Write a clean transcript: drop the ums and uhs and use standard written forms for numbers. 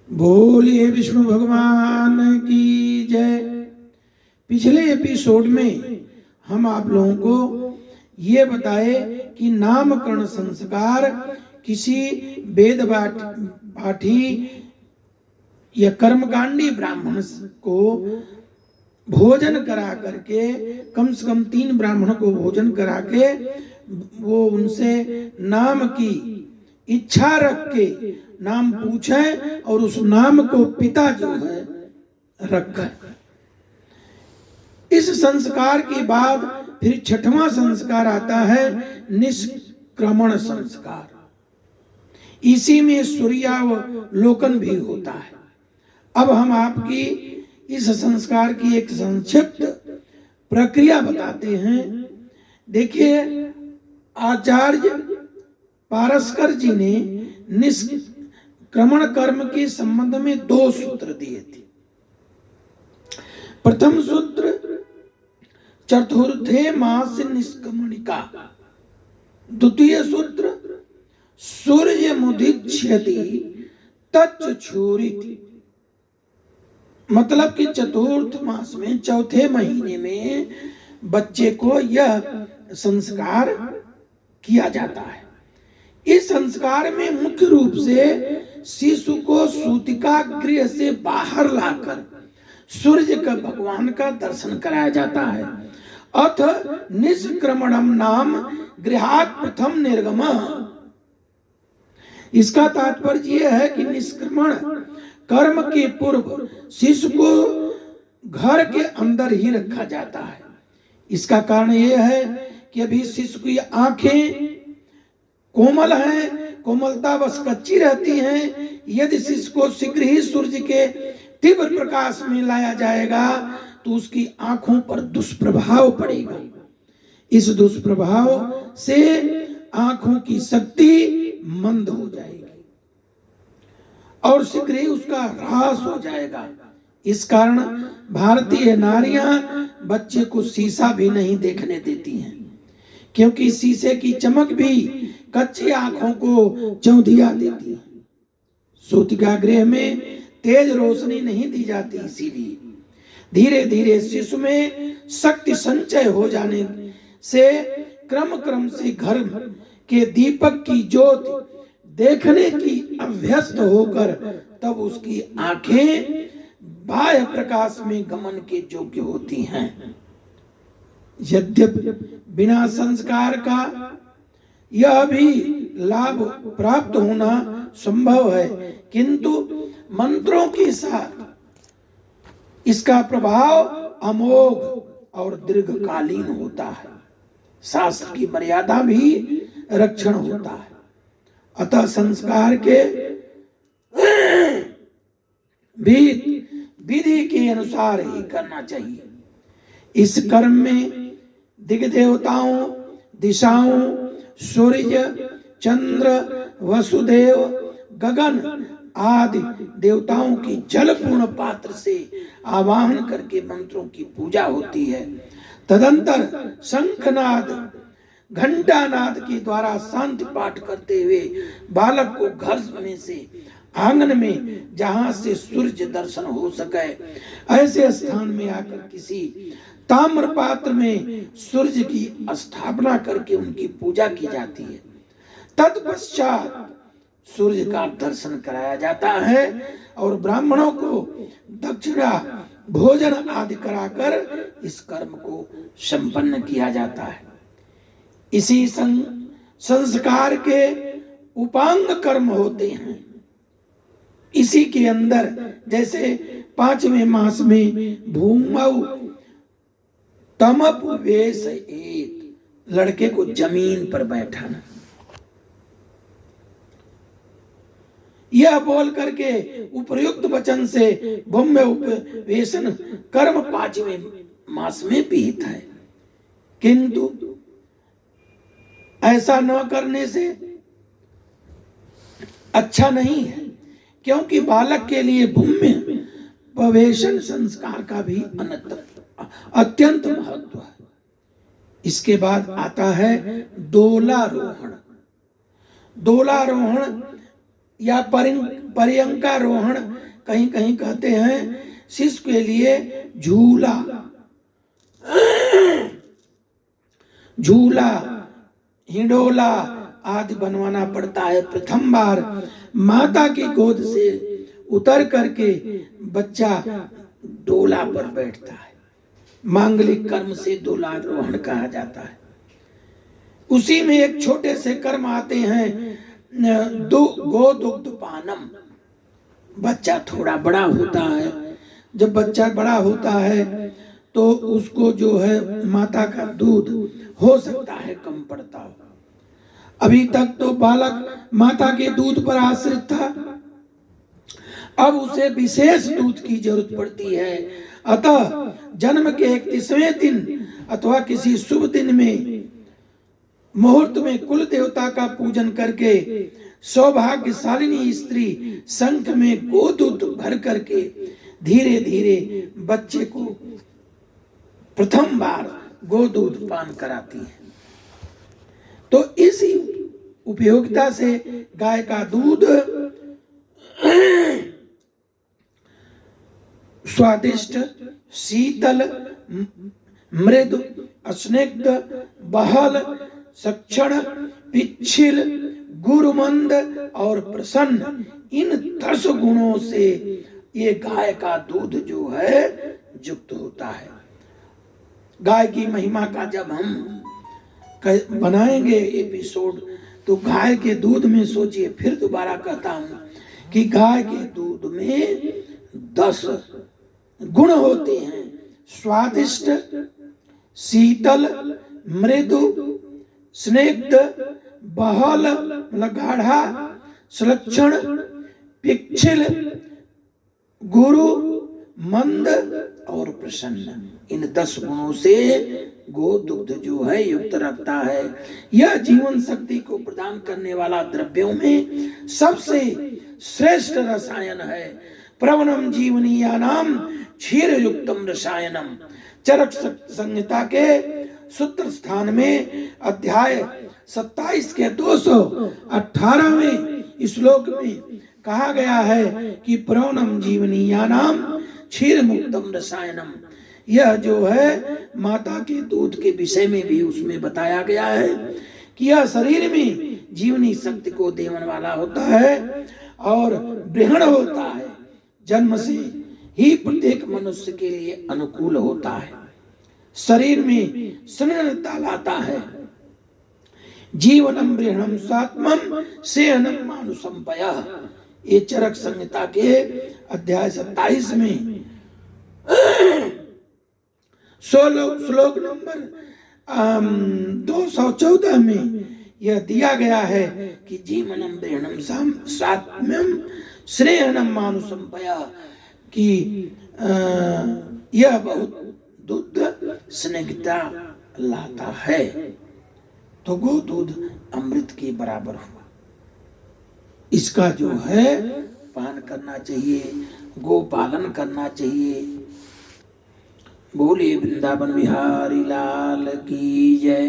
बोलिए विष्णु भगवान की जय। पिछले एपिसोड में हम आप लोगों को ये बताए कि नामकरण संस्कार किसी वेद पाठी या कर्मकांडी ब्राह्मण को भोजन करा करके, कम से कम 3 ब्राह्मणों को भोजन करा के वो उनसे नाम की इच्छा रख के नाम पूछे और उस नाम को पिता जो है रखे। इस संस्कार के बाद फिर 6वां संस्कार आता है निष्क्रमण संस्कार। इसी में सूर्यावलोकन भी होता है। अब हम आपकी इस संस्कार की एक संक्षिप्त प्रक्रिया बताते हैं। देखिए, आचार्य पारस्कर जी ने निष्क्रमण कर्म के संबंध में 2 सूत्र दिए थे। प्रथम सूत्र चतुर्थे मास निष्क्रमणिका, द्वितीय सूत्र सूर्य मुदिच्छति तच्चुरिति, मतलब कि चतुर्थ मास में चौथे महीने में बच्चे को यह संस्कार किया जाता है। इस संस्कार में मुख्य रूप से शिशु को सूतिका गृह से बाहर लाकर सूर्य का भगवान का दर्शन कराया जाता है। अथ निष्क्रमणम नाम गृहात् प्रथम निर्गम। इसका तात्पर्य यह है कि निष्क्रमण कर्म के पूर्व शिशु को घर के अंदर ही रखा जाता है। इसका कारण यह है कि अभी शिशु की आंखें कोमल हैं, कोमलता बस कच्ची रहती हैं। यदि शिशु को शीघ्र ही सूर्य के तीव्र प्रकाश में लाया जाएगा तो उसकी आंखों पर दुष्प्रभाव पड़ेगा। इस दुष्प्रभाव से आंखों की शक्ति मंद हो जाएगी और शीघ्र ही उसका ह्रास हो जाएगा। इस कारण भारतीय नारियां बच्चे को शीशा भी नहीं देखने देती हैं, क्योंकि शीशे की चमक भी कच्ची आंखों को चौंधिया देती है। सूतिका गृह में तेज रोशनी नहीं दी जाती, इसीलिए धीरे धीरे शिशु में शक्ति संचय हो जाने से क्रम से घर के दीपक की ज्योति देखने की अभ्यस्त होकर तब उसकी आंखें बाह्य प्रकाश में गमन के योग्य होती हैं। यद्यपि बिना संस्कार का यह भी लाभ प्राप्त होना संभव है, किंतु मंत्रों के साथ इसका प्रभाव अमोघ और दीर्घकालीन होता है। शास्त्र की मर्यादा भी रक्षण होता है। अतः संस्कार के विधि के अनुसार ही करना चाहिए। इस कर्म में दिग्देवताओं, दिशाओं, सूर्य, चंद्र, वसुदेव, गगन आदि देवताओं की जलपूर्ण पात्र से आवाहन करके मंत्रों की पूजा होती है। तदंतर शंखनाद, घंटानाद के द्वारा शांति पाठ करते हुए बालक को घर में से आंगन में, जहां से सूर्य दर्शन हो सके, ऐसे स्थान में आकर किसी ताम्र पात्र में सूर्य की स्थापना करके उनकी पूजा की जाती है। तत्पश्चात सूर्य का दर्शन कराया जाता है और ब्राह्मणों को दक्षिणा, भोजन आदि कराकर इस कर्म को संपन्न किया जाता है। इसी संस्कार के उपांग कर्म होते हैं। इसी के अंदर जैसे 5वें मास में भूमौ तमपवेशयेत्, लड़के को जमीन पर बैठाना, यह बोल करके उपयुक्त वचन से भूम्य उपवेशन कर्म 5वें मास में विहित है। किंतु ऐसा न करने से अच्छा नहीं है, क्योंकि बालक के लिए भूम्य उपवेशन संस्कार का भी अत्यंत महत्व है। इसके बाद आता है दोलारोहण। दोलारोहण या पर्यंकारोहण कहीं कहीं कहते हैं, शिष्य के लिए झूला झूला हिंडोला आदि बनवाना पड़ता है। प्रथम बार माता की गोद से उतर करके बच्चा डोला पर बैठता है। मांगलिक कर्म से डोलारोहण कहा जाता है। उसी में एक छोटे से कर्म आते हैं, गो दुग्ध पानम। बच्चा थोड़ा बड़ा होता है, जब बच्चा बड़ा होता है तो उसको जो है माता का दूध हो सकता है कम पड़ता हो। अभी तक तो बालक माता के दूध पर आश्रित था, अब उसे विशेष दूध की जरूरत पड़ती है। अतः जन्म के 31वें दिन अथवा किसी शुभ दिन में मुहूर्त में कुल देवता का पूजन करके सौभाग्यशालिनी स्त्री शंख में गोदूध भर करके धीरे धीरे बच्चे को प्रथम बार गोदूध पान कराती है। तो इसी उपयोगिता से गाय का दूध स्वादिष्ट, शीतल, मृदु, स्निग्ध, बहल, सक्षण, पिच्छिल, गुरुमंद और प्रसन्न, इन 10 गुणों से ये गाय का दूध जो है युक्त होता है। गाय की महिमा का जब हम बनाएंगे एपिसोड तो गाय के दूध में सोचिए, फिर दोबारा कहता हूं कि गाय के दूध में 10 गुण होते हैं। स्वादिष्ट, शीतल, मृदु, स्निग्ध, बहल मतलब गाढ़ा, सुलक्षण, पिच्छिल, गुरु, मंद और प्रसन्न, इन 10 गुणों से गोदुग्ध जो है युक्त रखता है। यह जीवन शक्ति को प्रदान करने वाला द्रव्यों में सबसे श्रेष्ठ रसायन है। प्रवणम जीवनीयानाम क्षीर युक्तम रसायनम। चरक संहिता के सूत्र स्थान में अध्याय 27 के 218वें श्लोक में कहा गया है कि प्रवणम जीवनीयानाम क्षीर मुक्तम रसायनम। यह जो है माता के दूध के विषय में भी उसमें बताया गया है कि यह शरीर में जीवनी शक्ति को देने वाला होता है और बृहण होता है। जन्म से ही प्रत्येक मनुष्य के लिए अनुकूल होता है, शरीर में स्निग्धता लाता है। जीवनम बृहणम स्वात्मम सेहनम मानुषम पयः। ये चरक संहिता के अध्याय 27 में श्लोक नंबर 214 में यह दिया गया है कि जीवनम बृहणम स्वात्म्यम श्रेयनम मानुषम पयः, कि यह बहुत दूध स्निग्धता लाता है। तो गो दूध अमृत के बराबर हुआ। इसका जो है पान करना चाहिए, गो पालन करना चाहिए। बोले वृंदावन बिहारी लाल की जय।